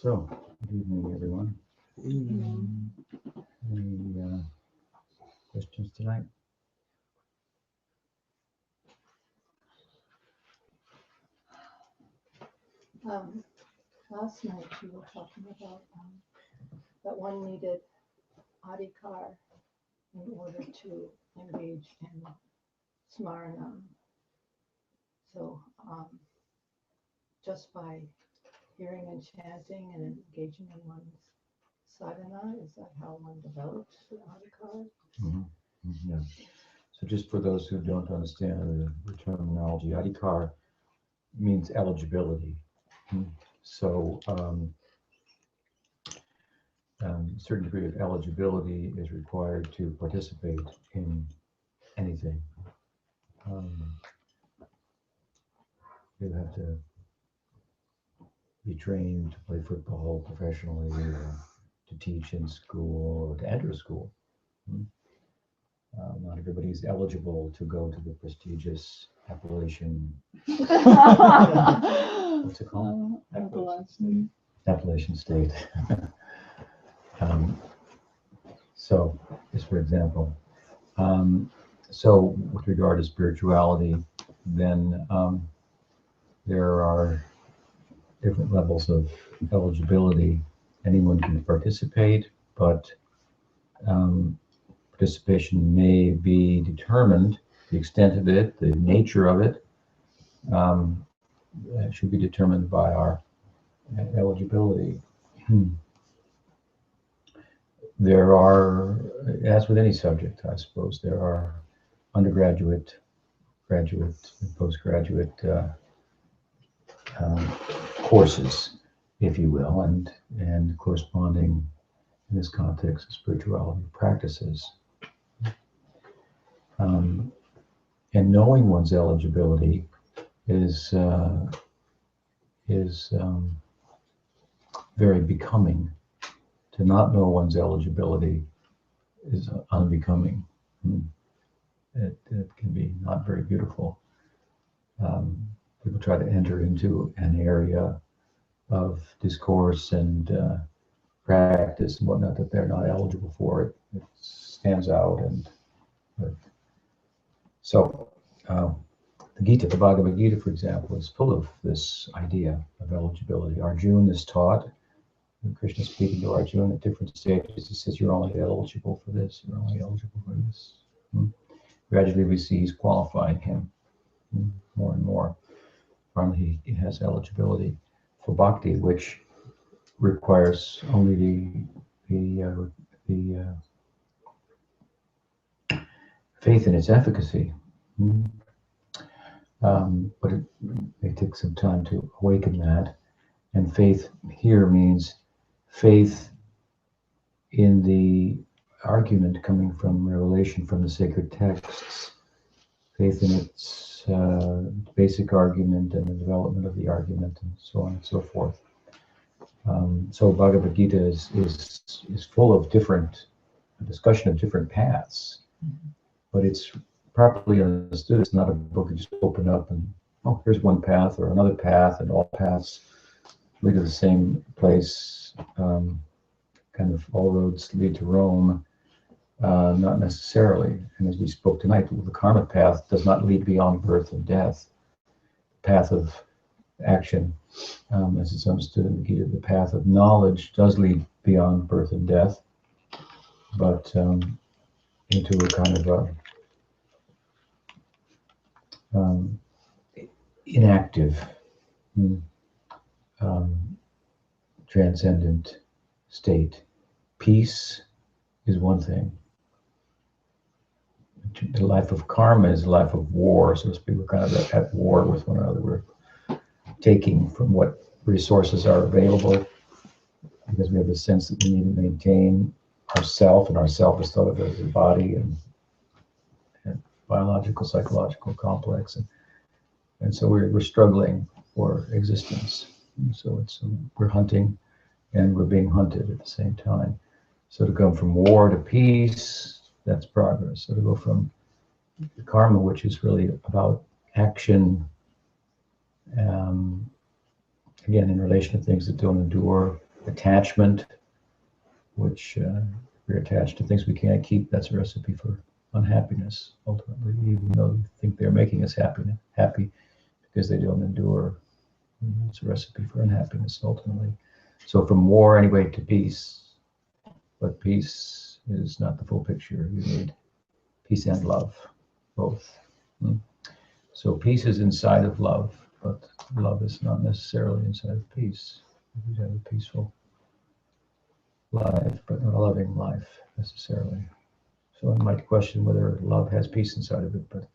So, good evening, everyone. Any questions tonight? Last night you were talking about that one needed adhikar in order to engage in smaranam. So just by hearing and chanting and engaging in one's sadhana, is that how one develops the adhikar? Yeah. So just for those who don't understand the terminology, adhikar means eligibility. So a certain degree of eligibility is required to participate in anything. You have to be trained to play football professionally, or to teach in school, or to enter school. Not everybody is eligible to go to the prestigious Appalachian, what's it called? Appalachian State. So, just for example. So, with regard to spirituality, then there are different levels of eligibility. Anyone can participate, but participation may be determined, the extent of it, the nature of it, should be determined by our eligibility. There are, as with any subject, I suppose, there are undergraduate, graduate, and postgraduate courses, if you will, and corresponding, in this context, of spirituality practices. And knowing one's eligibility is very becoming. To not know one's eligibility is unbecoming. It can be not very beautiful. People try to enter into an area of discourse and practice and whatnot that they're not eligible for. It stands out, so the Gita, the Bhagavad Gita, for example, is full of this idea of eligibility. Arjuna is taught, and Krishna speaking to Arjuna at different stages, he says, "You're only eligible for this. You're only eligible for this." Gradually, we see he's qualifying him more and more. Finally, he has eligibility for bhakti, which requires only the faith in its efficacy. But it may take some time to awaken that. And faith here means faith in the argument coming from revelation from the sacred texts, faith in its basic argument and the development of the argument, and so on and so forth. So Bhagavad Gita is full of a discussion of different paths, but it's properly understood. It's not a book you just open up and, oh, here's one path or another path, and all paths lead to the same place. Kind of all roads lead to Rome. Not necessarily. And as we spoke tonight, the karma path does not lead beyond birth and death. The path of action, as it's understood in the Gita, the path of knowledge does lead beyond birth and death, but into a kind of inactive, transcendent state. Peace is one thing. The life of karma is a life of war, so to speak. We're kind of at war with one another. We're taking from what resources are available because we have a sense that we need to maintain ourself, and ourself is thought of as a body and biological, psychological complex, and so we're struggling for existence. And so we're hunting, and we're being hunted at the same time. So to go from war to peace, that's progress. So to go from karma, which is really about action, again, in relation to things that don't endure, attachment, which we're attached to things we can't keep. That's a recipe for unhappiness, ultimately, even though we think they're making us happy because they don't endure. It's a recipe for unhappiness, ultimately. So from war, anyway, to peace. But peace is not the full picture. You need peace and love, both. So peace is inside of love, but love is not necessarily inside of peace. You have a peaceful life, but not a loving life necessarily. So one might question whether love has peace inside of it, but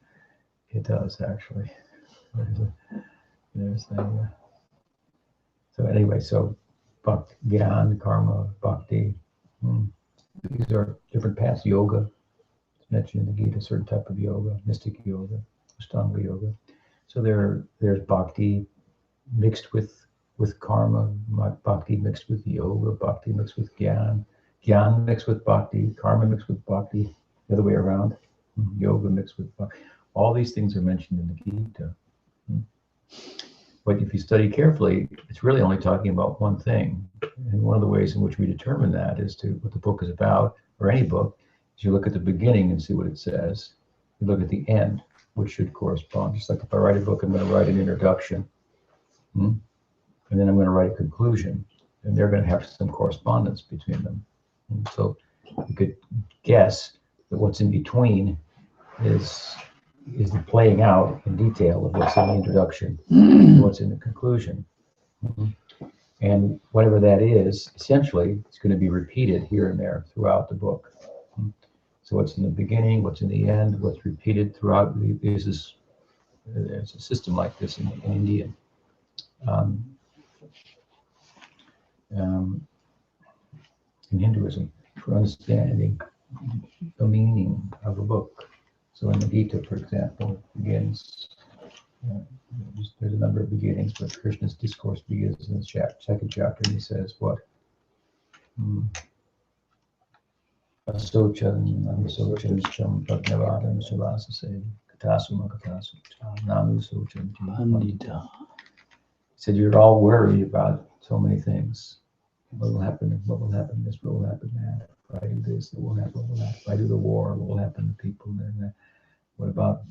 it does actually. So anyway, so Gyan, karma, bhakti, these are different paths. Yoga, it's mentioned in the Gita, a certain type of yoga, mystic yoga, Ashtanga yoga. So there's bhakti mixed with karma, bhakti mixed with yoga, bhakti mixed with gyan mixed with bhakti, karma mixed with bhakti, the other way around, yoga mixed with bhakti. All these things are mentioned in the Gita. But if you study carefully, it's really only talking about one thing. And one of the ways in which we determine that is to what the book is about, or any book, is you look at the beginning and see what it says. You look at the end, which should correspond. Just like if I write a book, I'm going to write an introduction. And then I'm going to write a conclusion. And they're going to have some correspondence between them. And so you could guess that what's in between is the playing out in detail of what's in the introduction and what's in the conclusion. And whatever that is, essentially, it's going to be repeated here and there throughout the book. So what's in the beginning, what's in the end, what's repeated throughout. There's a system like this in India. In Hinduism, for understanding the meaning of a book. So in the Gita, for example, begins, there's a number of beginnings, but Krishna's discourse begins in the second chapter, and he says, what? Asochan, Amsochan, Cham, Bhagnavadam, Sulasase, Katasuma, Katasuma, Namu, Sochan, Pandita. He said, you're all worried about so many things. What will happen this, what will happen that. If I do this, what will happen, If I do the war, what will happen to people? And what about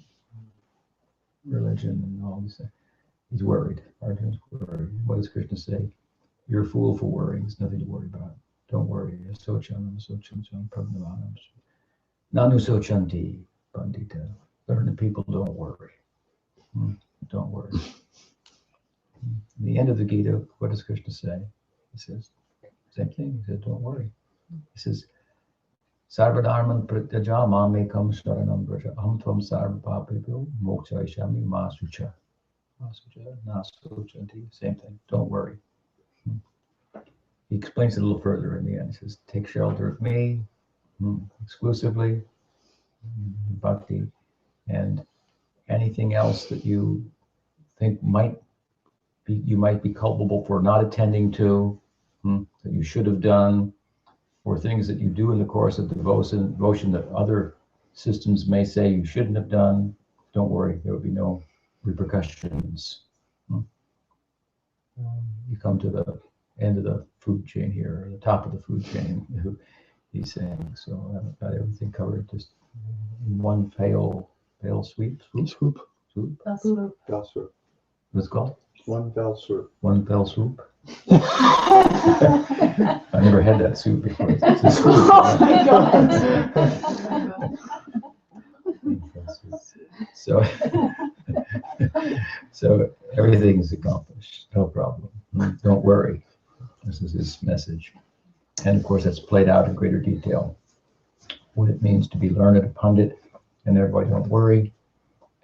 religion and all this? He's worried. Arjuna's worried. What does Krishna say? You're a fool for worrying. There's nothing to worry about. Don't worry. Nanu sochanti pandita. Learned people don't worry. Don't worry. In the end of the Gita, what does Krishna say? He says, same thing. He said, don't worry. He says, Sarvadharman pratyaja mamekam sharanam braja aham tvam sarva papebhyo mokshaishami masucha. Same thing. Don't worry. He explains it a little further in the end. He says, take shelter of me exclusively, bhakti, and anything else that you think you might be culpable for not attending to, that you should have done, or things that you do in the course of devotion that other systems may say you shouldn't have done. Don't worry, there will be no repercussions. You come to the end of the food chain here, or the top of the food chain, he's saying. So I've got everything covered just in one fell swoop. What's it called? One fell swoop. One fell swoop. I never had that soup before. It's a swoop. Oh my God. So everything's accomplished. No problem. Don't worry. This is his message. And of course, that's played out in greater detail. What it means to be learned, a pundit, and thereby don't worry,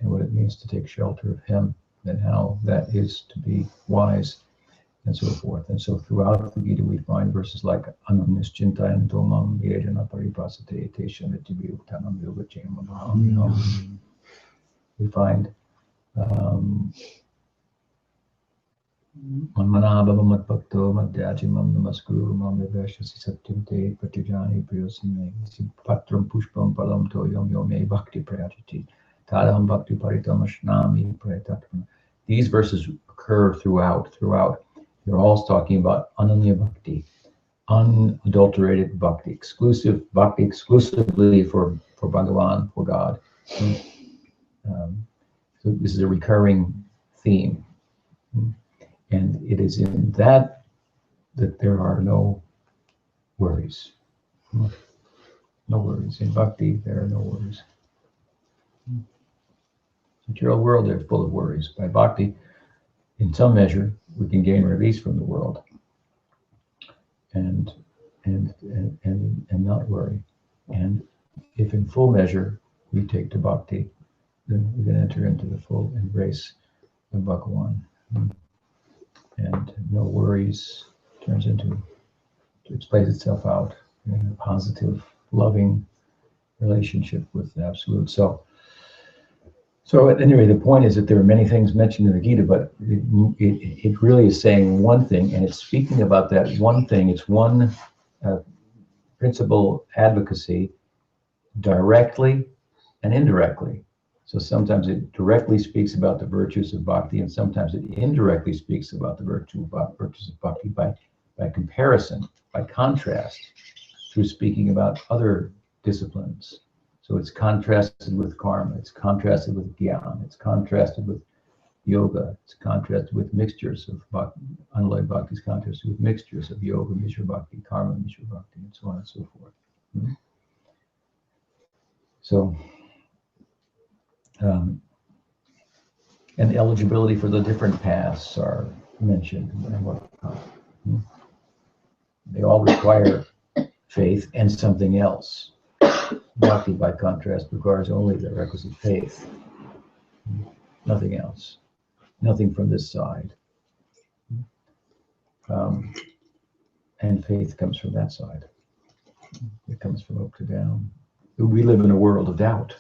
and what it means to take shelter of him, and how that is to be wise, and so forth. And so throughout the Gita, we find verses like Ananischintayan Tomam Yejana Paripasate Teshamiti Tanam Yogachem. We find Manmanabhava Matbhakto Madhyajimam Namaskuru Mamevashasi Satyam Te Pratijani Priyosime Patram Pushpam Palam Toyam Yome Bhakti Prayajati Tadam Bhakti Paritam Ashnami Prayatatvam. These verses occur throughout, They're all talking about Ananya Bhakti, unadulterated bhakti, exclusive bhakti exclusively for Bhagavan, for God. So this is a recurring theme. And it is in that there are no worries. No worries. In bhakti, there are no worries. Material world, they're full of worries. By bhakti, in some measure, we can gain release from the world and not worry. And if in full measure we take to bhakti, then we can enter into the full embrace of Bhagavan. And no worries turns into, it plays itself out in a positive, loving relationship with the Absolute. So anyway, the point is that there are many things mentioned in the Gita, but it really is saying one thing, and it's speaking about that one thing. It's one principle advocacy directly and indirectly. So sometimes it directly speaks about the virtues of bhakti, and sometimes it indirectly speaks about the virtues of bhakti by comparison, by contrast, through speaking about other disciplines. So it's contrasted with karma, it's contrasted with jnana, it's contrasted with yoga, it's contrasted with mixtures of bhakti. Unlike bhakti is contrasted with mixtures of yoga, mishra bhakti, karma, mishra bhakti, and so on and so forth. So, and eligibility for the different paths are mentioned and whatnot. They all require faith and something else. Bhakti, by contrast, requires only the requisite faith, nothing else, nothing from this side. And faith comes from that side. It comes from up to down. We live in a world of doubt,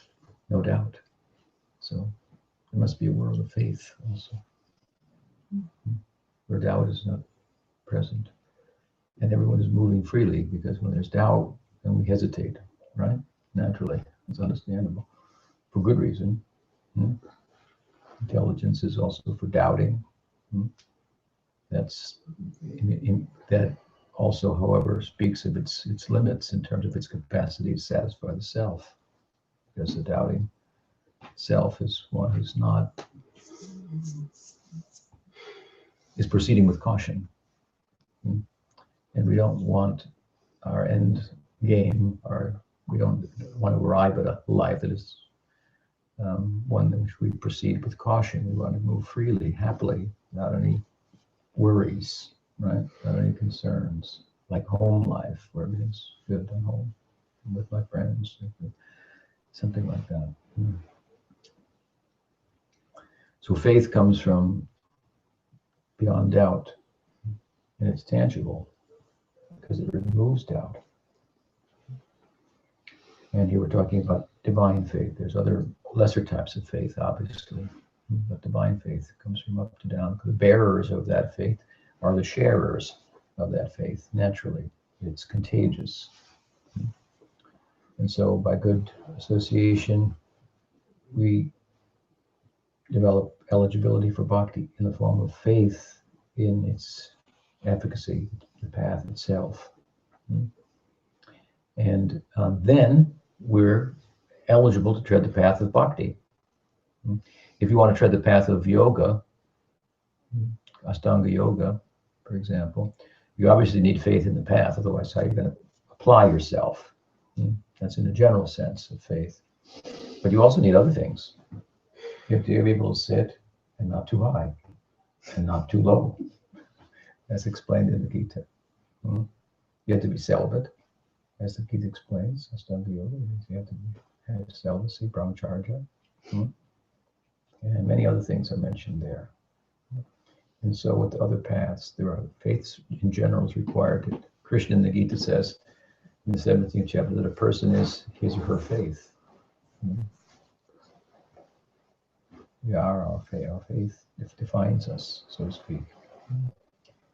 no doubt. So there must be a world of faith also, where doubt is not present. And everyone is moving freely, because when there's doubt, then we hesitate, right? Naturally, it's understandable, for good reason. Intelligence is also for doubting. That's that also, however, speaks of its limits in terms of its capacity to satisfy the self, because the doubting self is one who's not, is proceeding with caution. And we don't want our end game, we don't want to arrive at a life that is one in which we proceed with caution. We want to move freely, happily, without any worries, right? Without any concerns, like home life, where everything's good at home, with my friends, something like that. So faith comes from beyond doubt, and it's tangible because it removes doubt. And here we're talking about divine faith. There's other lesser types of faith, obviously, but divine faith comes from up to down. The bearers of that faith are the sharers of that faith. Naturally, it's contagious. And so by good association, we develop eligibility for bhakti in the form of faith in its efficacy, the path itself. And then we're eligible to tread the path of bhakti. If you want to tread the path of yoga, Ashtanga yoga, for example, you obviously need faith in the path, otherwise how are you going to apply yourself? That's in a general sense of faith. But you also need other things. You have to be able to sit and not too high and not too low, as explained in the Gita. You have to be celibate, as the Gita explains. Ashtanga yoga, you have to have celibacy, brahmacharya, and many other things are mentioned there. And so with the other paths, there are faiths in general is required. Krishna in the Gita says in the 17th chapter that a person is his or her faith. We are our faith. Our faith defines us, so to speak.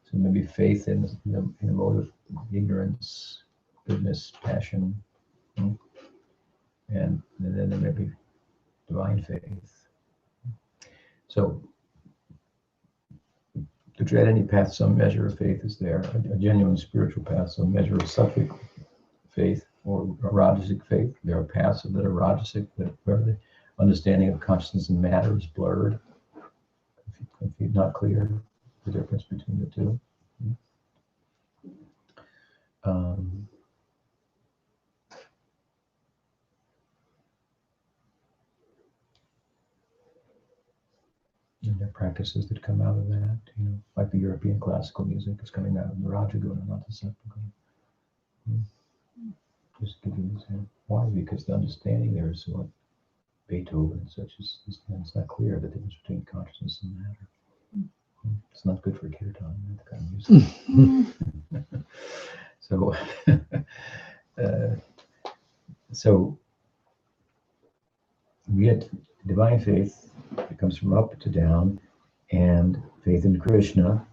So maybe faith in the mode of ignorance, goodness, passion, and then there may be divine faith. So To tread any path, some measure of faith is there. A genuine spiritual path, some measure of sattvic faith or a rajasic faith. There are paths that are rajasic, where the understanding of consciousness and matter is blurred. If you're not clear the difference between the two. And there are practices that come out of that, like the European classical music is coming out of the Rajaguna, not the Sattva. Just give you an example. Why? Because the understanding there is what Beethoven and such is it's not clear the difference between consciousness and matter. It's not good for kirtan, that kind of music. So we get divine faith that comes from up to down, and faith in Krishna,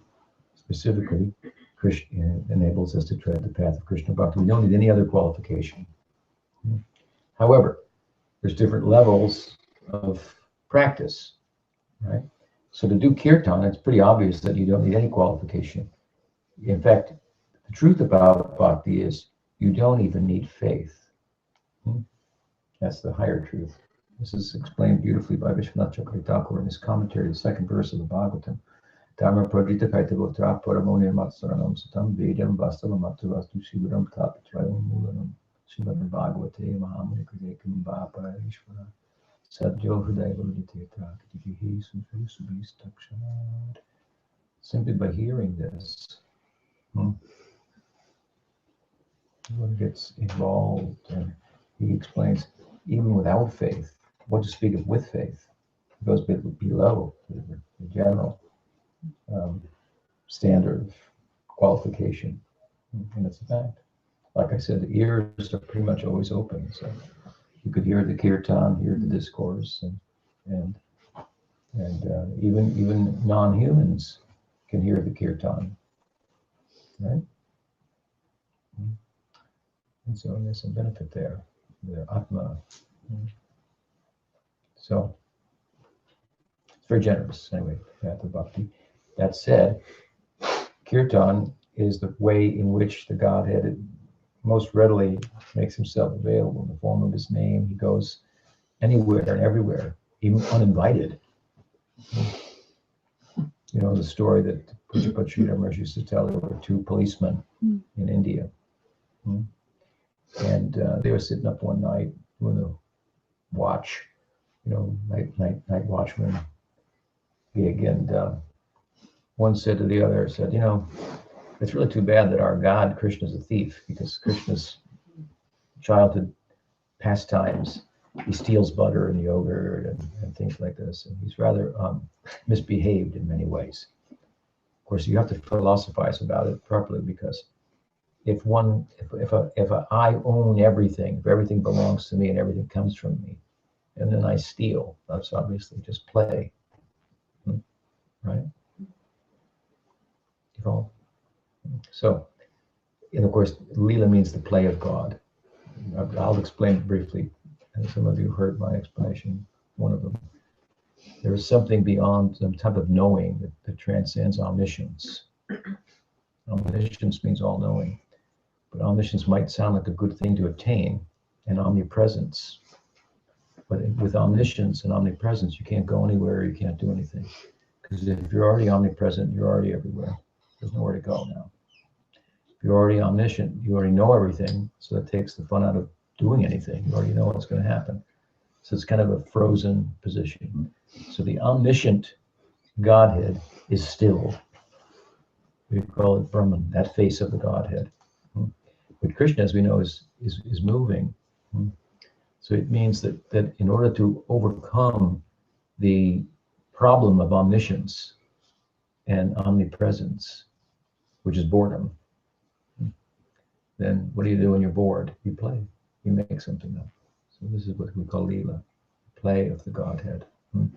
specifically, Krishna enables us to tread the path of Krishna Bhakti. We don't need any other qualification. However, there's different levels of practice, right? So to do kirtan, it's pretty obvious that you don't need any qualification. In fact, the truth about bhakti is you don't even need faith. That's the higher truth. This is explained beautifully by Vishwanath Chakravarti Thakur in his commentary, the second verse of the Bhagavatam. Dharma pradita kaitavotra paramoni matsaranam satam vedam vastavam matavastu shivaram tapatrayam mulanam shivaram bhagavate mahamuni kudekam bhapa ishvara sadjo hridaya valuditetra kitihi sudhi subhis takshanad. Simply by hearing this, one gets involved, and he explains, even without faith, what to speak of with faith, it goes below the general standard of qualification. And it's a fact. Like I said, the ears are pretty much always open, so you could hear the kirtan, hear the discourse, and even non-humans can hear the kirtan, right? And so there's some benefit there, the Atma. So it's very generous, anyway, path of bhakti. That said, kirtan is the way in which the Godhead most readily makes himself available in the form of his name. He goes anywhere and everywhere, even uninvited. You know, the story that Pujapad Sridhar Maharaj used to tell, there were two policemen in India. And they were sitting up one night doing a watch, night watchman gig. And one said to the other, it's really too bad that our God, Krishna, is a thief, because Krishna's childhood pastimes, he steals butter and yogurt and things like this. And he's rather misbehaved in many ways. Of course, you have to philosophize about it properly, because if I own everything, if everything belongs to me and everything comes from me, and then I steal, that's obviously just play, right? So, and of course, Leela means the play of God. I'll explain it briefly, and some of you heard my explanation, one of them. There is something beyond some type of knowing that transcends omniscience. Omniscience means all-knowing, but omniscience might sound like a good thing to attain, and omnipresence. But with omniscience and omnipresence, you can't go anywhere, you can't do anything. Because if you're already omnipresent, you're already everywhere. There's nowhere to go now. If you're already omniscient, you already know everything, so that takes the fun out of doing anything. You already know what's going to happen. So it's kind of a frozen position. So the omniscient Godhead is still. We call it Brahman, that face of the Godhead. But Krishna, as we know, is moving. So it means that in order to overcome the problem of omniscience and omnipresence, which is boredom, then what do you do when you're bored? You play. You make something up. So this is what we call Leela, play of the Godhead. And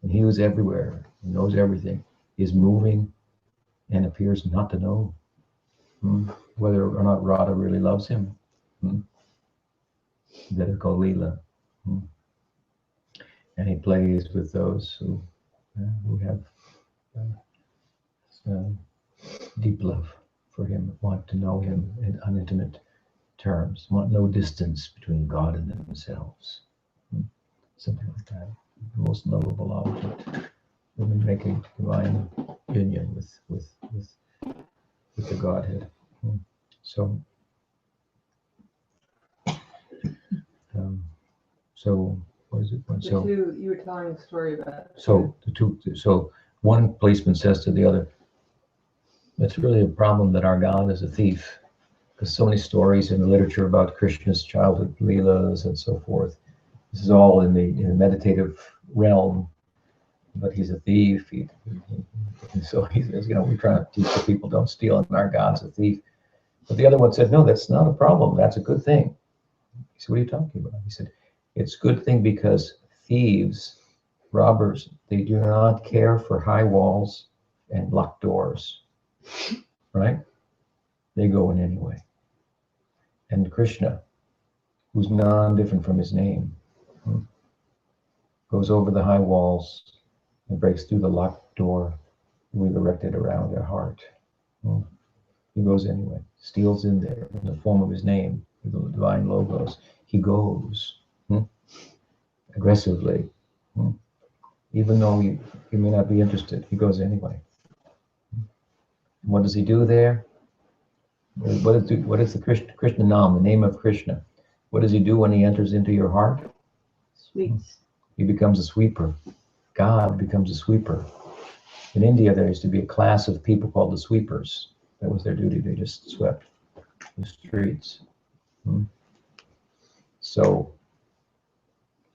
he who's everywhere, knows everything, is moving and appears not to know whether or not Radha really loves him. That is called Leela. And he plays with those who have deep love for him, want to know him on intimate terms, want no distance between God and themselves. Something like that. The most lovable object. Women making divine union with the Godhead. So, so what is it? So you were telling a story about. So So one policeman says to the other, "It's really a problem that our God is a thief, because so many stories in the literature about Krishna's childhood leelas and so forth. This is all in the meditative realm, but he's a thief." And so he says, we're trying to teach the people don't steal, and our God's a thief. But the other one said, "No, that's not a problem. That's a good thing." He said, "What are you talking about?" He said, "It's a good thing because thieves, robbers, they do not care for high walls and locked doors, right? They go in anyway. And Krishna, who's non-different from his name, goes over the high walls and breaks through the locked door we've erected around our heart. He goes anyway, steals in there in the form of his name, with the divine logos. He goes aggressively. Even though you may not be interested, he goes anyway. What does he do there? What is the Krishna Nam, the name of Krishna? What does he do when he enters into your heart? Sweeps. He becomes a sweeper. God becomes a sweeper. In India, there used to be a class of people called the sweepers. That was their duty. They just swept the streets. So,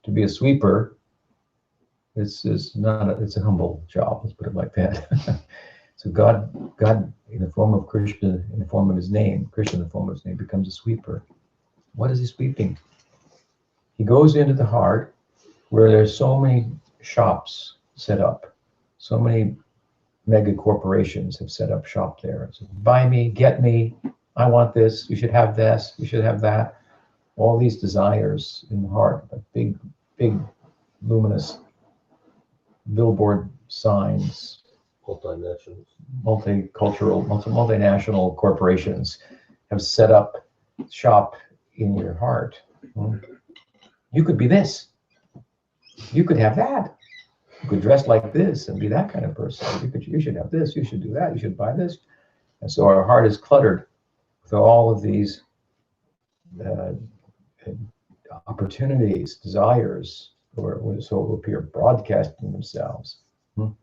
to be a sweeper, it's a humble job. Let's put it like that. So God, in the form of Krishna, in the form of his name, Krishna in the form of his name, becomes a sweeper. What is he sweeping? He goes into the heart where there's so many shops set up, so many mega corporations have set up shop there. So buy me, get me, I want this, you should have this, you should have that. All these desires in the heart, like big, luminous billboard signs, multinational corporations have set up shop in your heart. You could be this. You could have that. You could dress like this and be that kind of person. You should have this. You should do that. You should buy this. And so our heart is cluttered with all of these opportunities, desires, or so it will appear broadcasting themselves. Of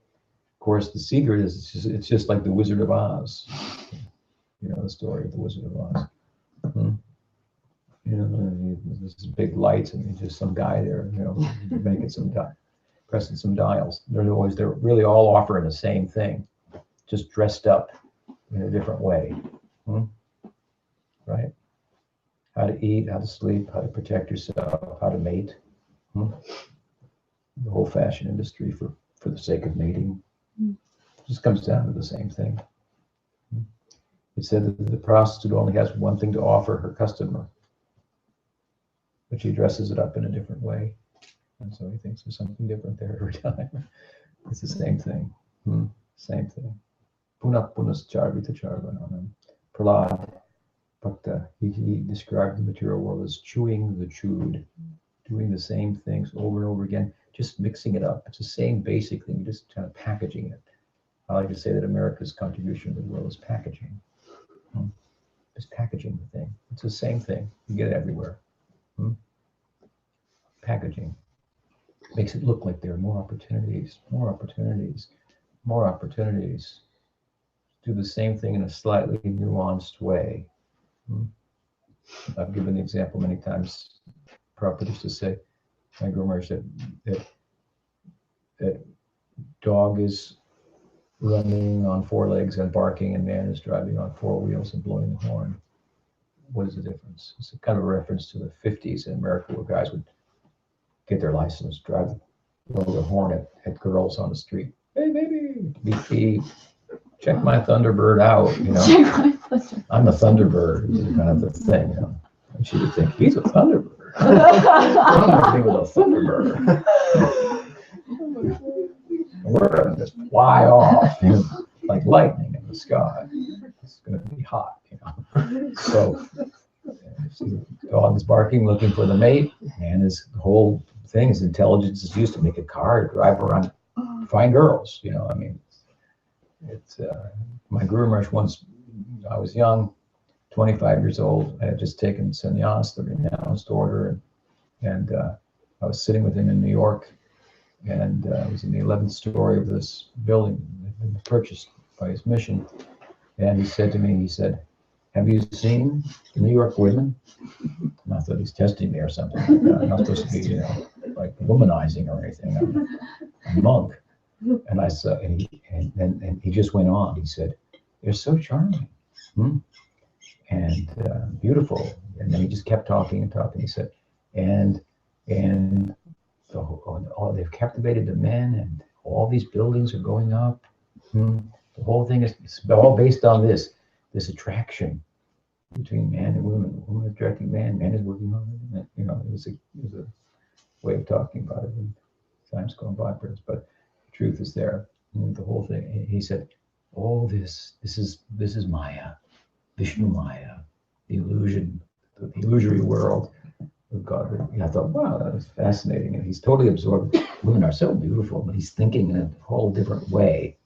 course, the secret is it's just like the Wizard of Oz. You know the story of the Wizard of Oz. There's big lights and just some guy there, making some pressing some dials. They're really all offering the same thing, just dressed up in a different way. Right? How to eat, how to sleep, how to protect yourself, how to mate. The whole fashion industry for the sake of mating. Just comes down to the same thing. It said that the prostitute only has one thing to offer her customer, but she dresses it up in a different way. And so he thinks there's something different there every time. It's the same thing. Same thing. Punah punascarvita charvananam. Prahlad Bhakta, he described the material world as chewing the chewed, doing the same things over and over again, just mixing it up. It's the same basic thing, just kind of packaging it. I like to say that America's contribution to the world is packaging. Just packaging the thing. It's the same thing. You get it everywhere. Packaging makes it look like there are more opportunities. Do the same thing in a slightly nuanced way. I've given the example many times. Prabhupada used to say, my Guru Maharaj said that dog is running on four legs and barking, and man is driving on four wheels and blowing the horn. What is the difference? It's a kind of a reference to the 50s in America, where guys would get their license, blow the horn at girls on the street. Hey, baby, beep, beep. Check my Thunderbird out, I'm a Thunderbird, is kind of the thing, And she would think, he's a Thunderbird. I'm with a Thunderbird. We're going to just fly off. like lightning in the sky. It's going to be hot, you know. So the dog is barking, looking for the mate, and his whole thing, his intelligence is used to make a car, drive around, find girls. You know, I mean, it's my groomers once. I was young, 25 years old. I had just taken sannyas, the renounced order, and I was sitting with him in New York, and I was in the 11th story of this building that had been purchased by his mission. And he said to me, he said, "Have you seen the New York women?" And I thought he's testing me or something like that. I'm not supposed to be, you know, like womanizing or anything. I'm a monk. And I saw, and he just went on. He said, "They're so charming, and beautiful." And then he just kept talking and talking. He said, and they've captivated the men, and all these buildings are going up. The whole thing is it's all based on this attraction between man and women. Women attracting man, man is working on it. You know, it was a way of talking about it in times gone by, but the truth is there. And the whole thing. He said, all this is Maya, Vishnu Maya, the illusion, the illusory world of God. And I thought, wow, that was fascinating. And he's totally absorbed. Women are so beautiful, but he's thinking in a whole different way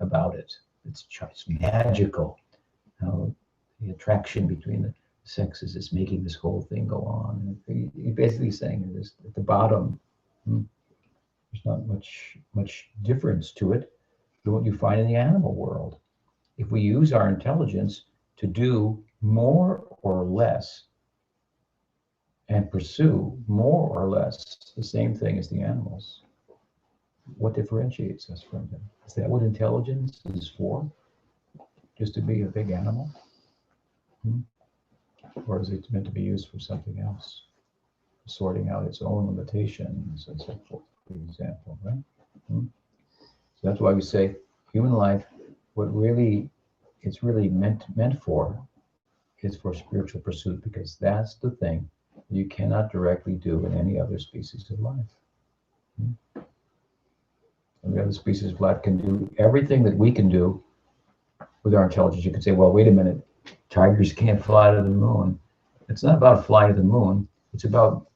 about it. It's magical how the attraction between the sexes is making this whole thing go on. And he's basically saying this at the bottom, there's not much difference to it than what you find in the animal world. If we use our intelligence to do more or less and pursue more or less the same thing as the animals, what differentiates us from them? Is that what intelligence is for? Just to be a big animal? Or is it meant to be used for something else? Sorting out its own limitations and so forth, for example, right? So that's why we say human life, what really it's really meant for is for spiritual pursuit, because that's the thing you cannot directly do in any other species of life. And the other species of life can do everything that we can do with our intelligence. You could say, well, wait a minute, tigers can't fly to the moon. It's not about flying to the moon. It's about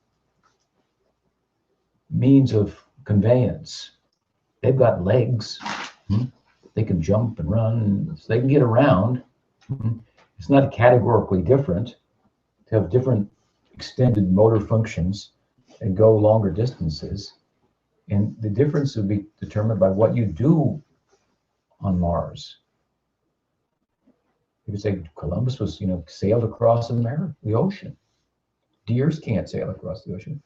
means of conveyance. They've got legs. They can jump and run, so they can get around. It's not categorically different to have different extended motor functions and go longer distances. And the difference would be determined by what you do on Mars. You could say Columbus was, sailed across the ocean. Deers can't sail across the ocean.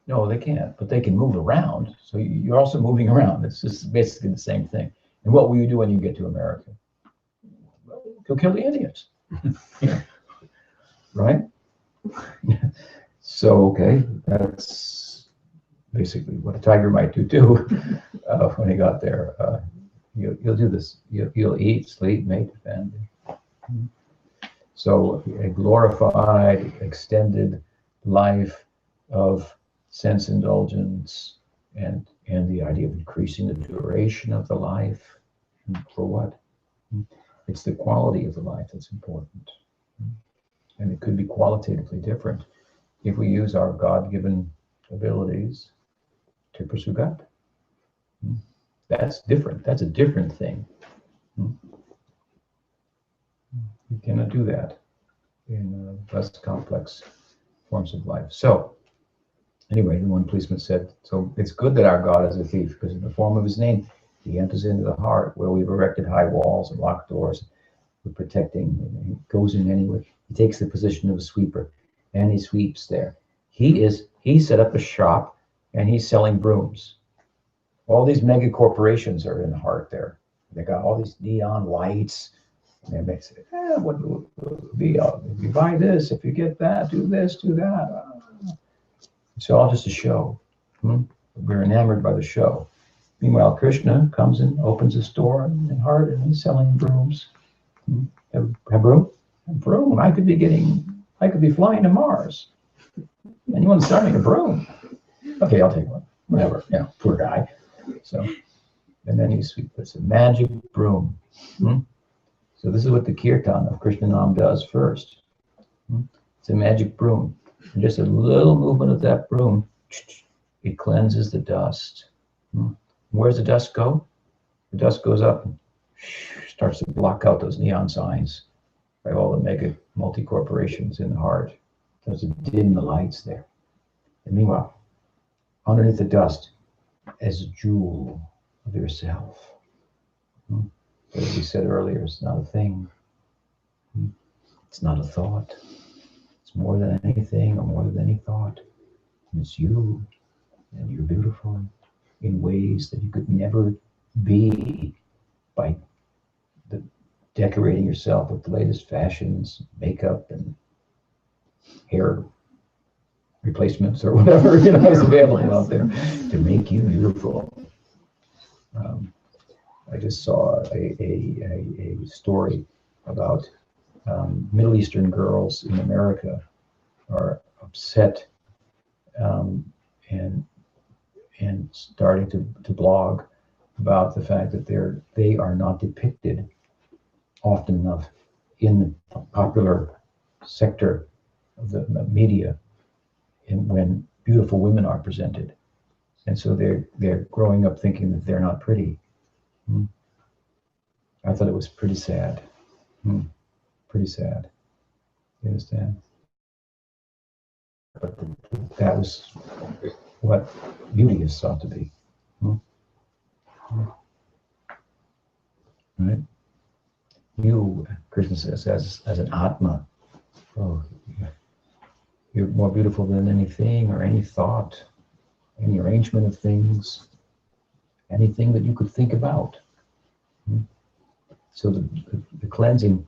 No, they can't, but they can move around. So you're also moving around. It's just basically the same thing. And what will you do when you get to America? Well, go kill the Indians. Right? So, okay, that's basically what a tiger might do too when he got there. You'll do this. You'll eat, sleep, mate, defend. So a glorified, extended life of sense indulgence and the idea of increasing the duration of the life. For what? It's the quality of the life that's important. And it could be qualitatively different if we use our God-given abilities to pursue God. That's different. That's a different thing. You cannot do that in less complex forms of life. So, anyway, the one policeman said, so it's good that our God is a thief, because in the form of his name, he enters into the heart where we've erected high walls and locked doors. We're protecting. He goes in anyway. He takes the position of a sweeper, and he sweeps there. He set up a shop, and he's selling brooms. All these mega corporations are in the heart there. They got all these neon lights. And they say, what will be? If you buy this, if you get that, do this, do that. It's all just a show. We're enamored by the show. Meanwhile, Krishna comes and opens a store in the heart, and he's selling brooms. Have broom? A broom. I could be flying to Mars. And you want to sell me a broom? Okay, I'll take one. Whatever. Poor guy. So And then he puts a magic broom. Hmm? So this is what the kirtan of Krishna Nam does first. Hmm? It's a magic broom. And just a little movement of that broom, it cleanses the dust. Hmm? Where does the dust go? The dust goes up and starts to block out those neon signs by all the mega multi-corporations in the heart. Starts to dim the lights there. And meanwhile, underneath the dust, as a jewel of yourself. As we said earlier, it's not a thing. It's not a thought. It's more than anything or more than any thought. And it's you, and you're beautiful in ways that you could never be by decorating yourself with the latest fashions, makeup, and hair replacements or whatever is available out there to make you beautiful. I just saw a story about Middle Eastern girls in America are upset and starting to blog about the fact that they are not depicted often enough in the popular sector of the media when beautiful women are presented. And so they're growing up thinking that they're not pretty. I thought it was pretty sad. Pretty sad. You understand? But that was what beauty is thought to be. Right? You, Krishna says, as an Atma, you're more beautiful than anything or any thought, any arrangement of things, anything that you could think about. So the cleansing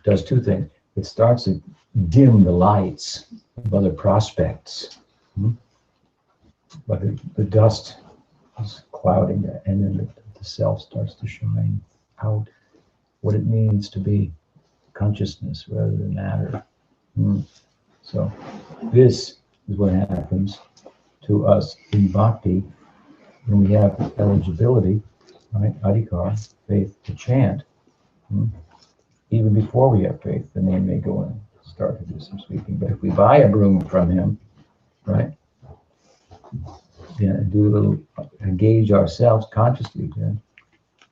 does two things. It starts to dim the lights of other prospects. But the dust is clouding it, and then the self starts to shine out what it means to be consciousness rather than matter. So this is what happens to us in bhakti when we have eligibility, right? Adhikar, faith to chant. Even before we have faith, the name may go and start to do some sweeping. But if we buy a broom from him, right? And do a little, engage ourselves consciously, then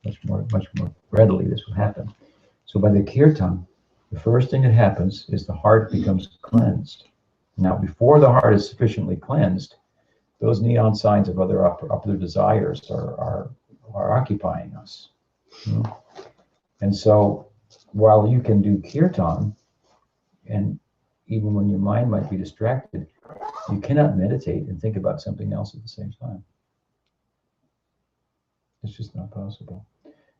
much more readily this will happen. So by the kirtan, the first thing that happens is the heart becomes cleansed. Now, before the heart is sufficiently cleansed, those neon signs of other desires are occupying us. And so, while you can do kirtan, and even when your mind might be distracted, you cannot meditate and think about something else at the same time. It's just not possible.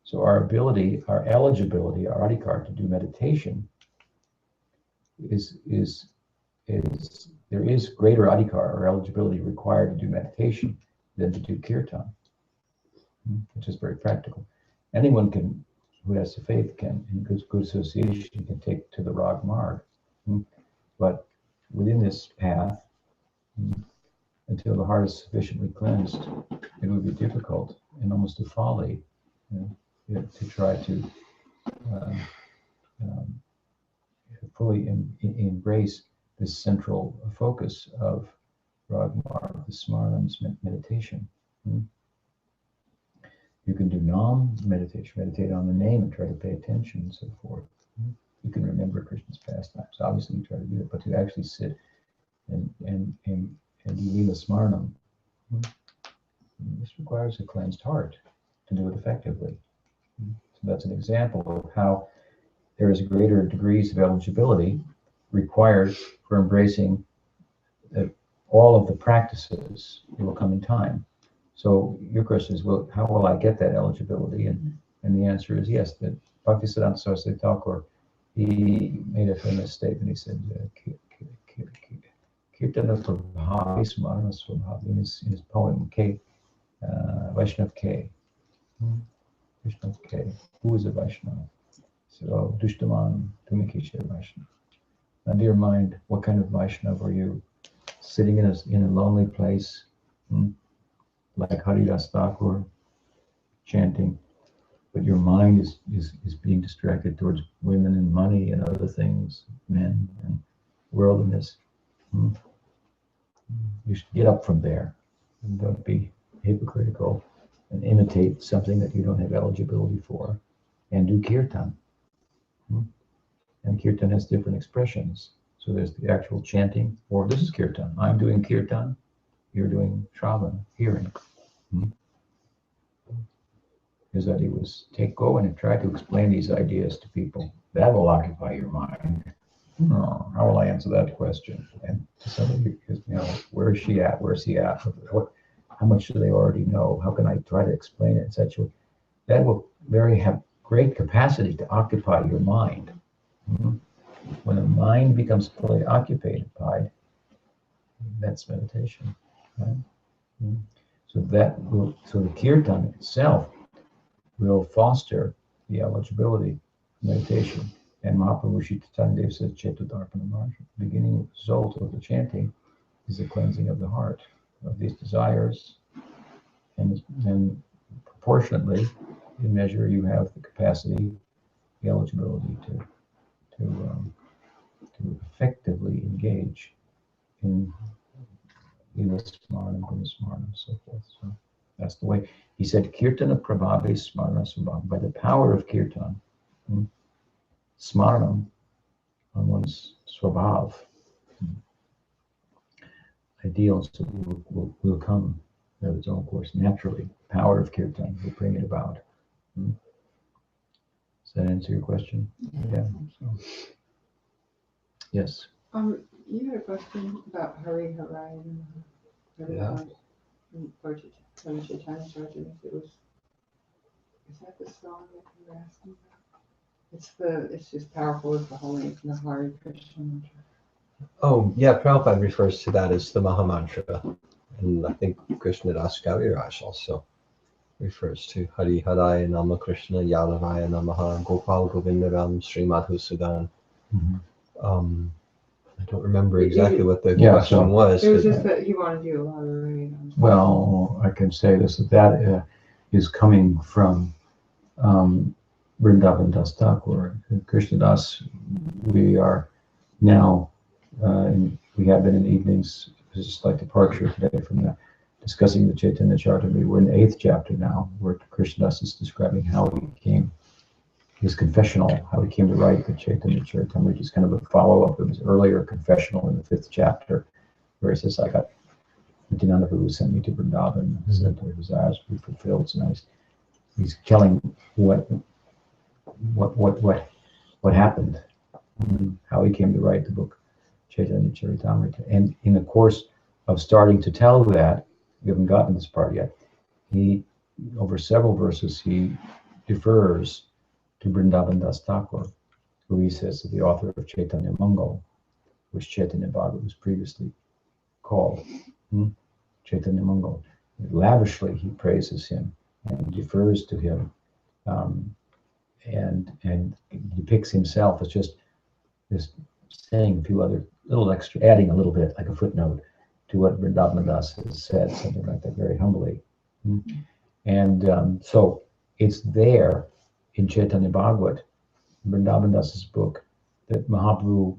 So our ability, our eligibility, our adhikar to do meditation is there is greater adhikar or eligibility required to do meditation than to do kirtan, which is very practical. Anyone can, who has the faith, can, in good association, can take to the Rag Marg. But within this path, until the heart is sufficiently cleansed, it would be difficult and almost a folly to try to fully embrace this central focus of Rag Marg, the Smaranam's meditation. You can do Nam meditation, meditate on the name and try to pay attention and so forth. You can remember Krishna's pastimes. Obviously, you try to do it, but to actually sit and do Lila Smaranam, this requires a cleansed heart to do it effectively. So that's an example of how there is greater degrees of eligibility required for embracing all of the practices that will come in time. So your question is, well, how will I get that eligibility? And the answer is yes. That Bhaktisiddhanta Saraswati Thakur, he made a famous statement. He said, Kirtana Svabhavi Smarana Svabhavi, in his poem, K. Vaishnav K. Vaishnav K. Who is a Vaishnava? So, Dushtaman Tumikesha Vaishnava. Now, dear mind, what kind of Vaishnava are you? Sitting in a lonely place, like Haridas Thakur, chanting, but your mind is being distracted towards women and money and other things, men and worldliness. You should get up from there and don't be hypocritical and imitate something that you don't have eligibility for, and do kirtan. And kirtan has different expressions. So there's the actual chanting, or this is kirtan. I'm doing kirtan, you're doing shravan, hearing. Is that he was go and try to explain these ideas to people. That will occupy your mind. Oh, how will I answer that question? And to somebody, where is she at? Where's he at? How much do they already know? How can I try to explain it in such a way? That will have great capacity to occupy your mind. When the mind becomes fully occupied, that's meditation. Right? So the kirtan itself will foster the eligibility of meditation. And Mahaprabhu Chaitanya says, Chetudharpana Marja, the beginning result of the chanting is the cleansing of the heart of these desires. And proportionately, in measure, you have the capacity, the eligibility to effectively engage in smarana, guna smarana, and so forth. So that's the way. He said, Kirtana Prabhavi Smarana Subhav, by the power of Kirtan, Smaranam on one's Swabhav, ideals will come of its own course naturally. Power of Kirtan will bring it about. Does that answer your question? Yeah. So. Yes. You had a question about Hari Hari and or Chaitanya Charity. Is that the song that you were asking about? It's just powerful as the holy the Hare Krishna mantra. Oh yeah, Prabhupada refers to that as the Maha Mantra, and I think Krishnadas Kaviraj also refers to Hari Haraya Nama Krishna Yadavaya Namaha Gopal Govindaram Sri Madhusudan. I don't remember exactly what the question was. It was just that he wanted you to elaborate on. Well, I can say this, that is coming from Vrindavan Das Thakur. Krishnadas, we are now, we have been in evenings, just like departure today from that, discussing the Chaitanya Charitamrita. We're in the 8th chapter now, where Krishnadas is describing how he came, his confessional, how he came to write the Chaitanya Charitamrita, which is kind of a follow-up of his earlier confessional in the 5th chapter, where he says, I got Nityananda Prabhu sent me to Vrindavan, said their desires would be fulfilled. So now he's telling what happened, how he came to write the book Chaitanya Charitamrita. And in the course of starting to tell that, we haven't gotten this part yet, he, over several verses, he defers to Vrindavan Das Thakur, who he says is the author of Chaitanya Mangal, which Chaitanya Bhagavat was previously called. Chaitanya Mangal. Lavishly he praises him and defers to him, and depicts himself as just saying a few other little extra, adding a little bit like a footnote to what Vrindavan Das has said, something like that, very humbly. And so it's there in Chaitanya Bhagavat, Vrindavan Das's book, that Mahaprabhu,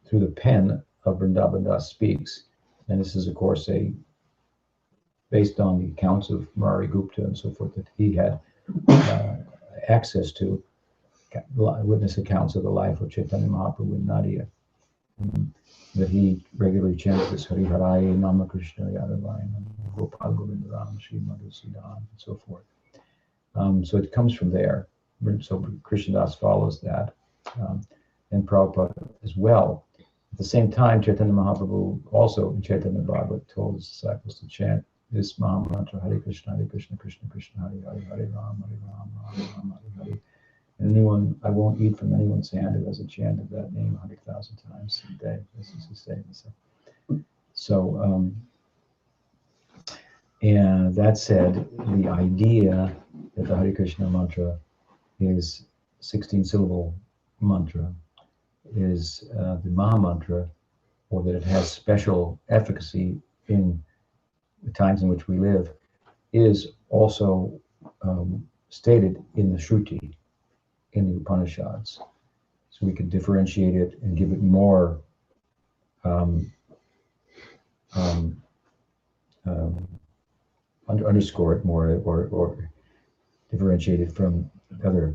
through the pen of Vrindavan Das, speaks. And this is, of course, based on the accounts of Murari Gupta and so forth that he had access to, witness accounts of the life of Chaitanya Mahaprabhu in Nadia, that he regularly chanted this Hari Haraya Nama Krishna Yadavaya Gopal Govindaram Sri Madhusudan and so forth. So it comes from there. So Krishnadas follows that, and Prabhupada as well. At the same time, Chaitanya Mahaprabhu also in Chaitanya Bhagavat told his disciples to chant this Maha Mantra, Hare Krishna, Krishna Krishna, Hare Hare, Hare Ram, Hare Hare. And I won't eat from anyone's hand who hasn't chanted that name 100,000 times a day. This is his statement. So, and that said, the idea that the Hare Krishna mantra is 16-syllable mantra, is the Maha Mantra, or that it has special efficacy in the times in which we live, is also stated in the Shruti, in the Upanishads. So we could differentiate it and give it more underscore it more, or differentiate it from other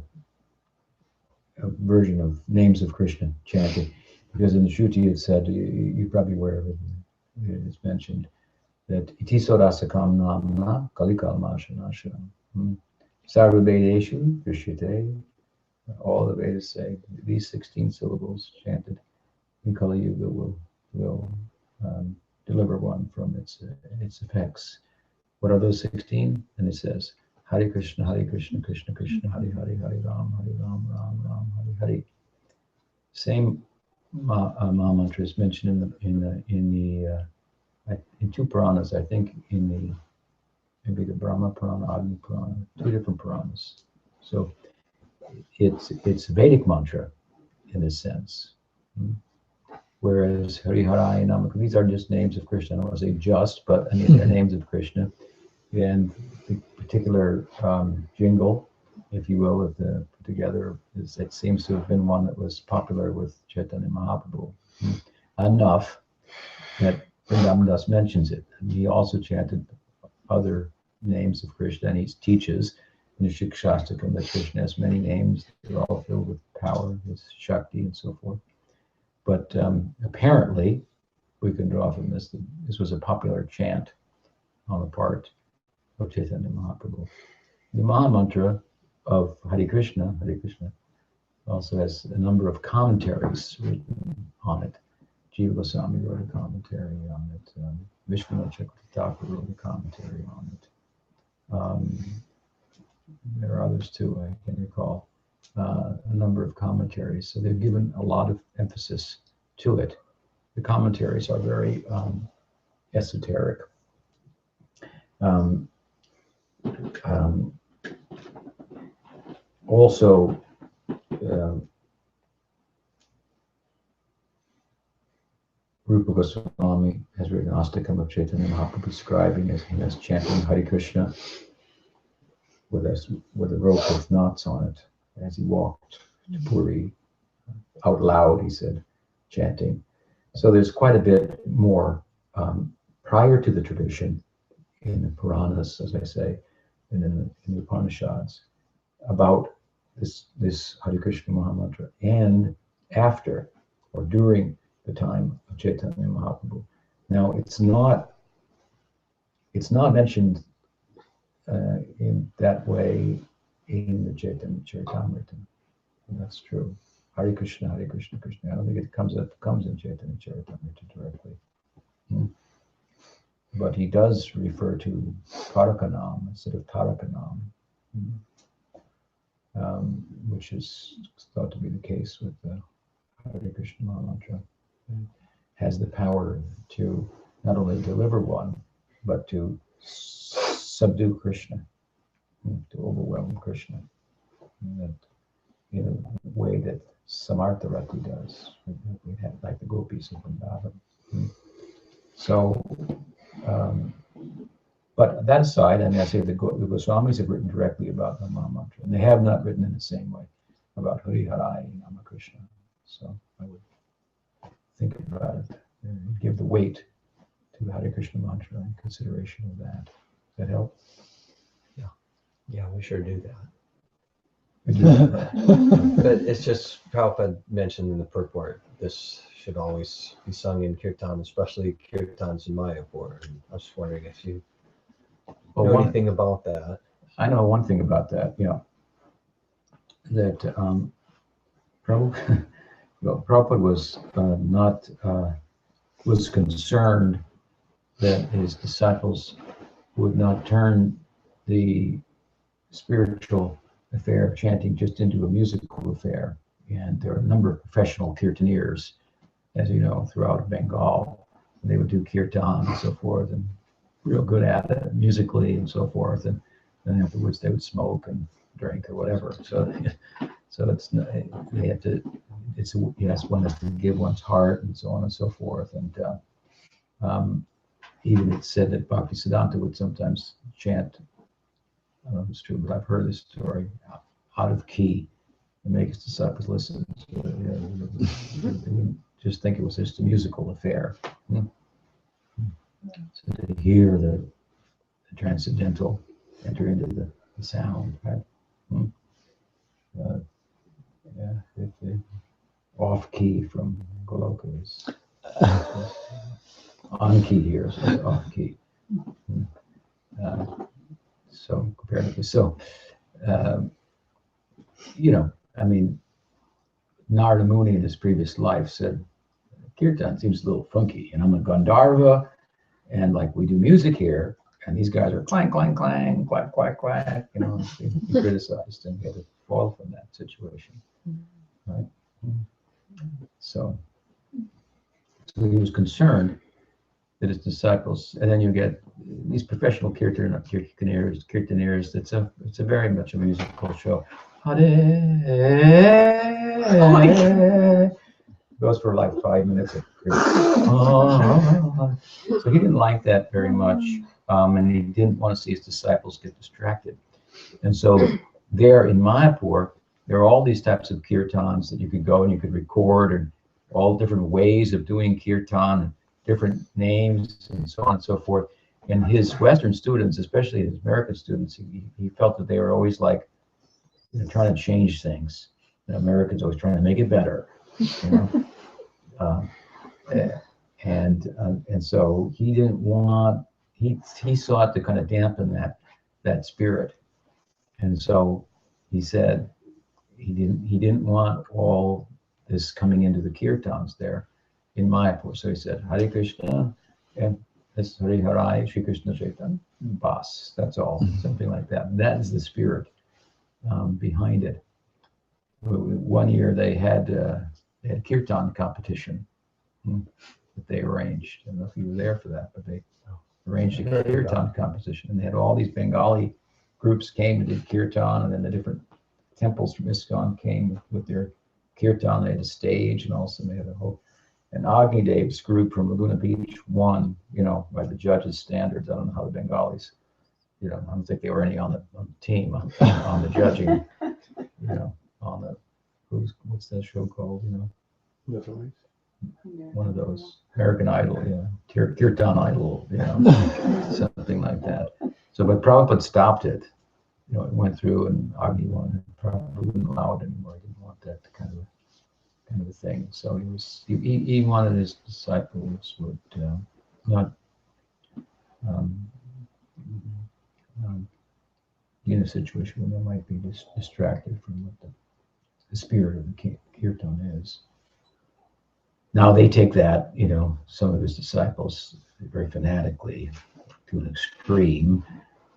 version of names of Krishna chanting. Because in the Shruti it said, you're probably aware of it, it's mentioned that iti sodasakam namna kalikalmashanasham. Sarva Vedeshu Drishyate. All the Vedas say these 16 syllables chanted in Kali Yuga will deliver one from its effects. What are those 16? And it says Hare Krishna, Krishna Krishna, Hare Hare, Hare Ram, Ram Ram, Hare Hare. Same Maha mantra is mentioned in two Puranas, I think, maybe the Brahma Purana, Agni Purana, two different Puranas. So it's a Vedic mantra in this sense. Whereas Hari Harai and Namaka, these are just names of Krishna. I don't want to say just, but I mean they're names of Krishna. And the particular jingle, if you will, of the put together, it seems to have been one that was popular with Chaitanya Mahaprabhu. Enough that Vrindavan Das mentions it. And he also chanted other names of Krishna, and he teaches in the Shikshastakam that Krishna has many names. They're all filled with power, with Shakti, and so forth. But apparently, we can draw from this that this was a popular chant on the part of Chaitanya Mahaprabhu. The Maha Mantra of Hare Krishna also has a number of commentaries written on it. Jiva Goswami wrote a commentary on it. Vishwanath Chakravarti Thakur wrote a commentary on it. There are others too, I can recall. A number of commentaries. So they've given a lot of emphasis to it. The commentaries are very esoteric. Also, Rupa Goswami has written Astakam of Chaitanya Mahaprabhu describing him as chanting Hare Krishna with a rope with knots on it as he walked to Puri. Out loud, he said, chanting. So there's quite a bit more prior to the tradition in the Puranas, as I say, and in the Upanishads about this Hare Krishna Maha Mantra, and after or during the time of Chaitanya Mahaprabhu. Now it's not mentioned in that way in the Chaitanya Charitamrita. And that's true. Hare Krishna, Krishna. I don't think it comes in Chaitanya Charitamrita directly. But he does refer to Tarakanam instead of Tarakanam, which is thought to be the case with the Hare Krishna Maha Mantra. It has the power to not only deliver one, but to subdue Krishna, to overwhelm Krishna, in a way that Samartha Rati does. We have like the gopis of Vrindavan. So, but that aside, I say the Goswamis have written directly about the Maha Mantra, and they have not written in the same way about Hari Harai and Ramakrishna. So I would think about it and give the weight to the Hare Krishna mantra in consideration of that. Does that help? Yeah, we sure do that. We do that. But it's just Prabhupada mentioned in the purport, this should always be sung in kirtan, especially kirtans in Mayapur. And I was just wondering if you know anything about that. I know one thing about that, that Prabhupada was concerned that his disciples would not turn the spiritual affair of chanting just into a musical affair. And there are a number of professional kirtaniers, as you know, throughout Bengal. And they would do kirtan and so forth, and real good at it musically and so forth. And then afterwards they would smoke and drink or whatever. So it's they have to. One has to give one's heart and so on and so forth. And even it's said that Bhaktisiddhanta would sometimes chant I don't know if it's true, but I've heard this story, out of key, and make his disciples listen to it. They wouldn't just think it was just a musical affair. So to hear the transcendental enter into the sound, right? Off key from Goloka is on key here, so it's off key. So comparatively, so I mean, Narada Muni in his previous life said, Kirtan seems a little funky, and I'm a Gandharva, and like we do music here, and these guys are clang, clang, clang, quack, quack, quack, he criticized and he had to fall from that situation, right? So he was concerned that his disciples, and then you get these professional kirtaneers. It's a very much a musical show. Goes for like 5 minutes. So he didn't like that very much, and he didn't want to see his disciples get distracted. And so there in Mayapur, there are all these types of kirtans that you could go and you could record, and all different ways of doing kirtan, and different names, and so on and so forth. And his Western students, especially his American students, he felt that they were always like, trying to change things. Americans always trying to make it better, and so he didn't want. He sought to kind of dampen that spirit, and so he said he didn't want all this coming into the kirtans there in Mayapur. So he said, Hare Krishna, and this Hare Hare, Shri Krishna Chaitanya, Bas. That's all, something like that. That is the spirit behind it. One year they had kirtan competition that they arranged. I don't know if you were there for that, but they arranged a kirtan competition, and they had all these Bengali groups came and did kirtan, and then the different temples from ISKCON came with their kirtan. They had a stage, and also they had a whole. And Agni Dev's group from Laguna Beach won, by the judges' standards. I don't know how the Bengalis, I don't think they were any on the team on the judging, on the what's that show called, one of those American Idol, Kirtan Idol, something like that. So, but Prabhupada stopped it. It went through, and Agni won, and Prabhupada wouldn't allow it anymore. He didn't want that kind of a thing. So he wanted his disciples would not be in a situation where they might be distracted from what the spirit of the kirtan is. Now they take that, some of his disciples very fanatically to an extreme,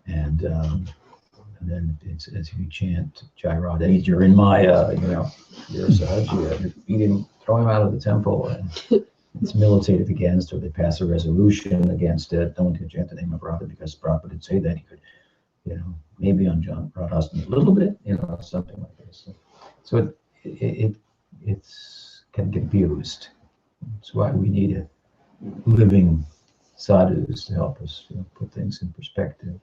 and then it's as you chant Jai Radha, you're in Maya, you're Sahaja, you beat him, throw him out of the temple, and it's militated against, or they pass a resolution against it. Don't chant the name of Radha because Prabhupada did say that he could, maybe on John Radha's a little bit, something like this. So it's can get abused. That's why we need a living sadhus to help us put things in perspective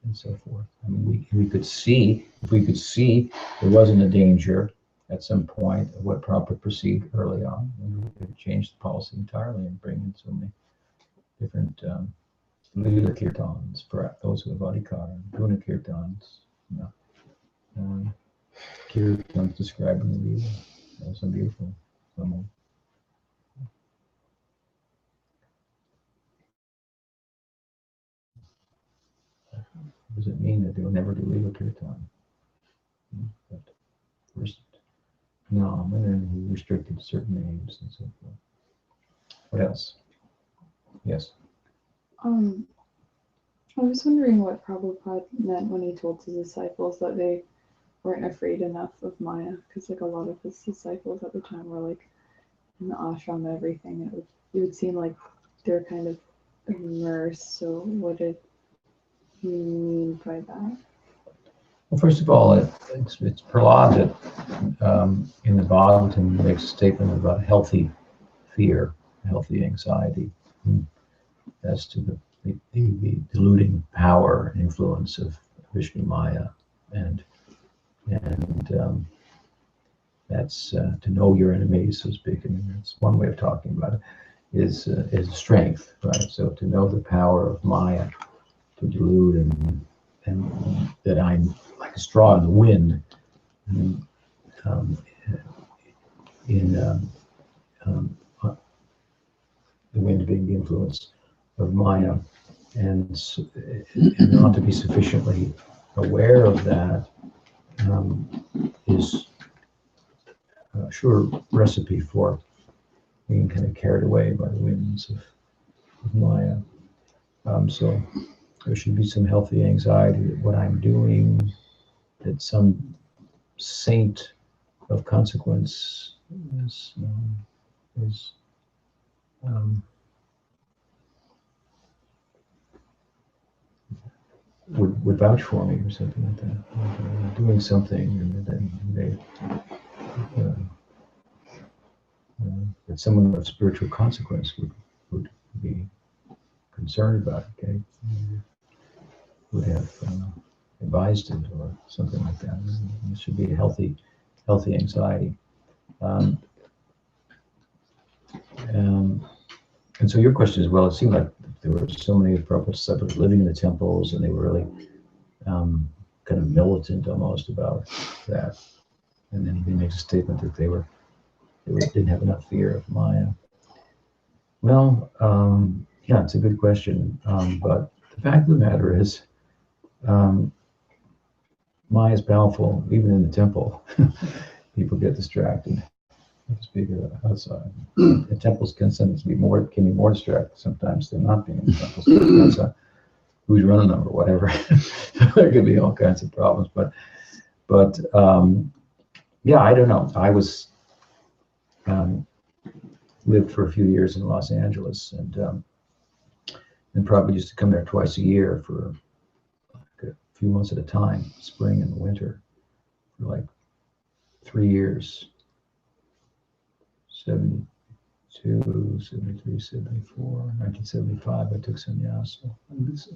and so forth. I mean, we could see, if we could see there wasn't a danger at some point of what Prabhupada perceived early on, and we could change the policy entirely and bring in so many different Lila Kirtans for those who have adhikar, Guna Kirtans, Kirtans describing the Lila. That's so beautiful. Does it mean that they'll never do Lila Kirtan? But first, no, and then he restricted certain names and so forth. What else? Yes. I was wondering what Prabhupada meant when he told his disciples that they weren't afraid enough of Maya, because a lot of his disciples at the time were in the ashram and everything. It would seem like they're kind of immersed. So what did he mean by that? Well, first of all, it's Prahlad that in the Bhagavatam makes a statement about healthy fear, healthy anxiety, as to the deluding power and influence of Vishnu Maya, and that's to know your enemy, so to speak. And that's one way of talking about it. Is strength, right? So to know the power of Maya to delude, and that I'm like a straw in the wind, and, in the wind being the influence of Maya, and not to be sufficiently aware of that is a sure recipe for being kind of carried away by the winds of Maya. So there should be some healthy anxiety that what I'm doing, that some saint of consequence is would vouch for me or something like that. Like, doing something, and then they that someone of spiritual consequence would be concerned about. Okay, would have advised it or something like that. It should be a healthy anxiety. And so your question is, well, it seemed like there were so many prophets that were living in the temples, and they were really kind of militant almost about that. And then he makes a statement that they didn't have enough fear of Maya. Well, yeah, it's a good question. But the fact of the matter is, Maya is powerful, even in the temple. People get distracted. To speak outside, the temples can be more distracted sometimes than not being in the temples. Depends on who's running them or whatever. There could be all kinds of problems, but yeah, I don't know. I was lived for a few years in Los Angeles, and probably used to come there twice a year for like a few months at a time, spring and winter, for like 3 years. 72, 73, 74, 1975, I took sannyas.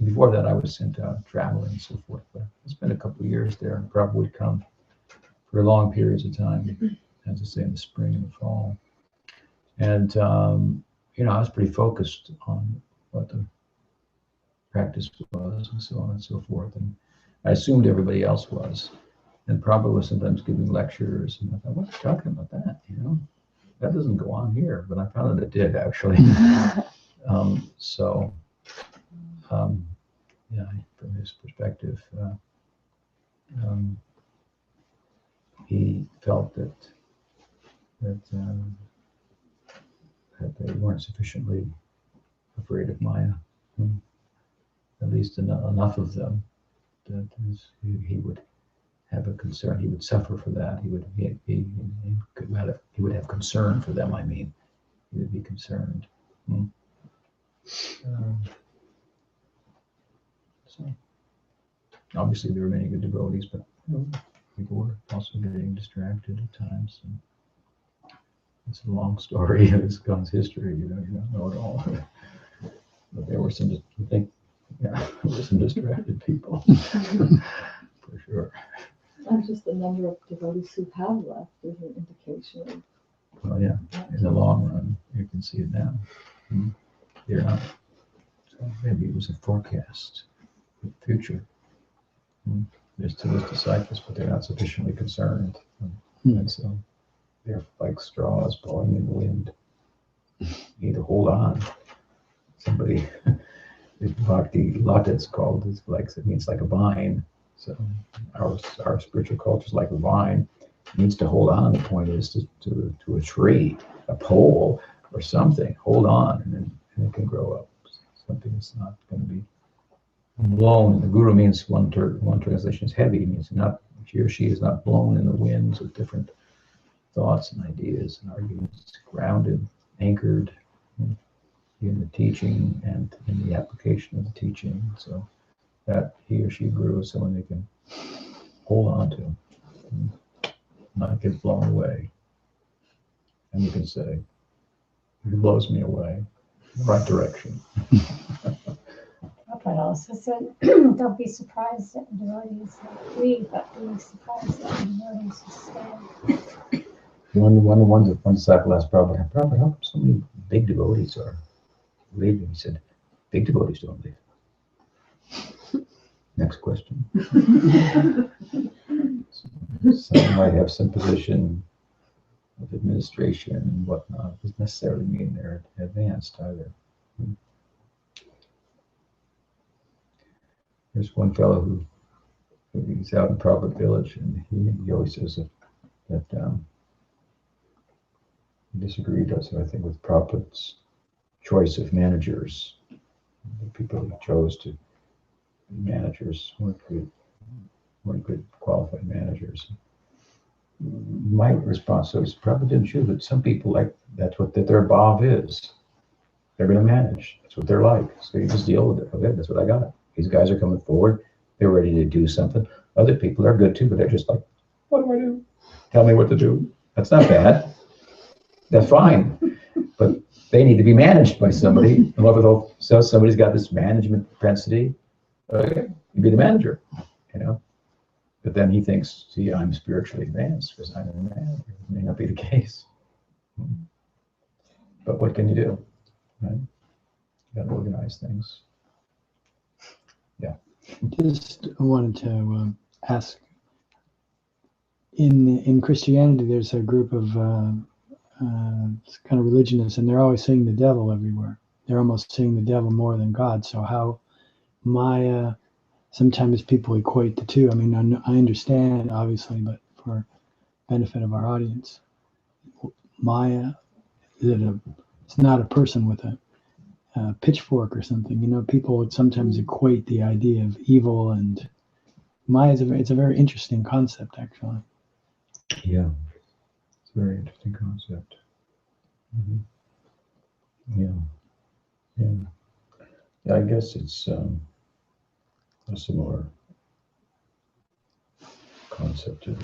Before that, I was sent out traveling and so forth. But I spent a couple of years there, and probably would come for long periods of time, as I say, in the spring and the fall. And, I was pretty focused on what the practice was and so on and so forth. And I assumed everybody else was, and probably was sometimes giving lectures. And I thought, what are you talking about that, That doesn't go on here, but I found that it did actually. Yeah, from his perspective, he felt that they weren't sufficiently afraid of Maya, at least enough of them that he would have a concern. He would suffer for that. He would have concern for them. I mean, he would be concerned. So obviously there were many good devotees, but people were also getting distracted at times. And it's a long story of his God's history. You don't know it all. But there were some distracted people for sure. And just the number of devotees who have left is an indication of. Well, yeah, in the long run, you can see it now. They're not. So maybe it was a forecast for the future. There's still those disciples, but they're not sufficiently concerned. And so they're like straws blowing in the wind. You need to hold on. Somebody, Bhakti Lata, it's called, it means like a vine. So our spiritual culture is like a vine. It needs to hold on. The point is to a tree, a pole, or something. Hold on, and it can grow up. Something that's not going to be blown. The guru means one translation is heavy. It means he or she is not blown in the winds of different thoughts and ideas and arguments. Grounded, anchored in the teaching and in the application of the teaching. So that he or she grew as someone they can hold on to, and not get blown away. And you can say, he blows me away in the right direction. Prabhupada also said, don't be surprised that devotees leave, but be surprised that devotees stay. One disciple asked Prabhupada, how come so many big devotees are leaving? He said, big devotees don't leave. Next question. Some might have some position of administration and whatnot. Doesn't necessarily mean they're advanced either. There's one fellow he's out in Prabhupada Village, and he always says that he disagreed also, I think, with Prabhupada's choice of managers. The people he chose to be managers weren't good qualified managers. My response was Prabhupada didn't choose, but some people like that their bhav is. They're going to manage. That's what they're like. So you just deal with it. Okay, that's what I got. These guys are coming forward. They're ready to do something. Other people are good too, but they're just like, what do I do? Tell me what to do. That's not bad. That's fine. But they need to be managed by somebody. So somebody's got this management propensity. Okay, you be the manager, you know. But then he thinks, see, I'm spiritually advanced because I'm a manager. It may not be the case. But what can you do? Right? You got to organize things. Just wanted to ask. In Christianity, there's a group of kind of religionists, and they're always seeing the devil everywhere. They're almost seeing the devil more than God. So how Maya, sometimes people equate the two. I mean, I understand, obviously, but for benefit of our audience, Maya, it's not a person with a pitchfork or something. You know, people would sometimes equate the idea of evil and Maya. It's a very interesting concept, actually. Yeah, it's a very interesting concept. Yeah. I guess it's a similar concept to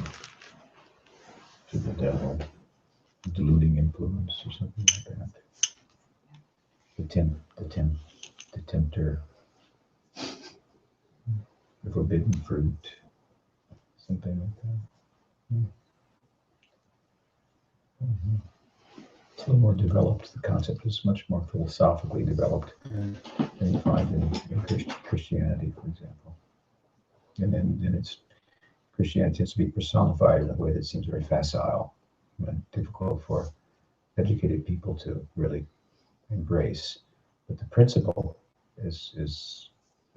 the devil, deluding influence or something like that. The tempter, the forbidden fruit, something like that. It's a little more developed. The concept is much more philosophically developed than you find in Christianity, for example. And then it's Christianity tends to be personified in a way that seems very facile and difficult for educated people to really embrace. But the principle is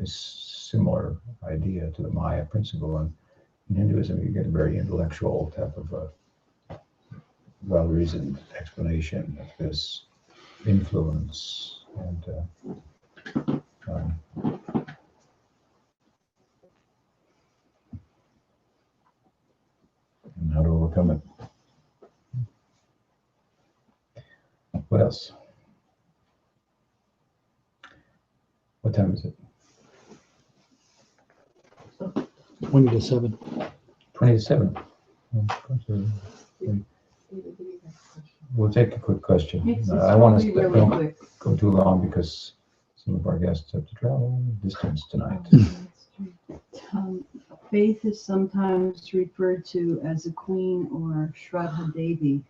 similar idea to the Maya principle. And in Hinduism, you get a very intellectual type of well-reasoned explanation of this influence and how to overcome it. What else? What time is it? 20 to 7. 20 to 7. We'll take a quick question. It's I want probably to really don't quick. go too long because some of our guests have to travel distance tonight. Faith is sometimes referred to as a queen or Shraddha Devi.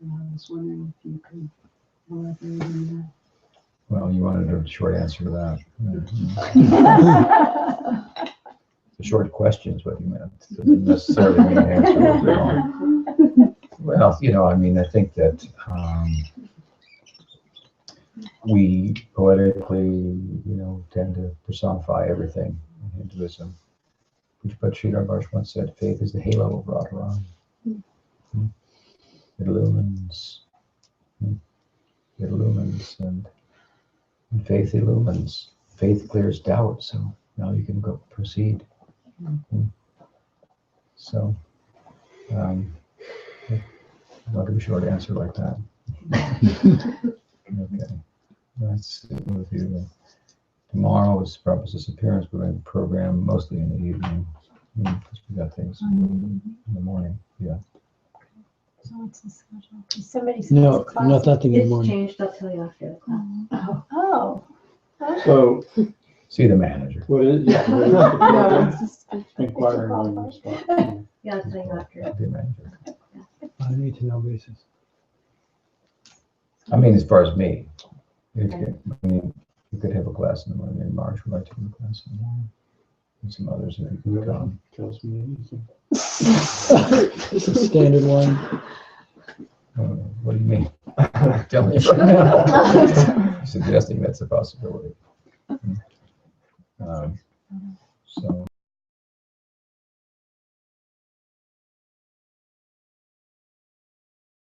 And I was wondering if you could elaborate on that. Well, you wanted a short answer to that. The short question is what you meant. It doesn't necessarily mean the answer was wrong. Well, I mean, I think that we poetically, tend to personify everything in Hinduism. But Sridhar Bharsh once said, faith is the halo of Radharani. It illumines. It illumines, and faith illumines. Faith clears doubt, so now you can go proceed. So, I'll give a short answer like that. Okay, that's it with you. Tomorrow is Prabhupada's appearance. We're going to program mostly in the evening because we got things in the morning. Yeah. So what's the schedule? Somebody's No, class. nothing in the It's morning. changed, I'll tell you after the class. Oh. So See the manager. What is, yeah, what is No, it's just, inquiring on your spot? Yeah, I'll tell you after. Be a manager. On a need to know basis. I mean, as far as me, I mean, you could have a class in the morning. In March, would like to have a class in the morning. And some others that you can come. Tells me anything. It's a standard one. What do you mean? Tell me. You're suggesting that's a possibility. So.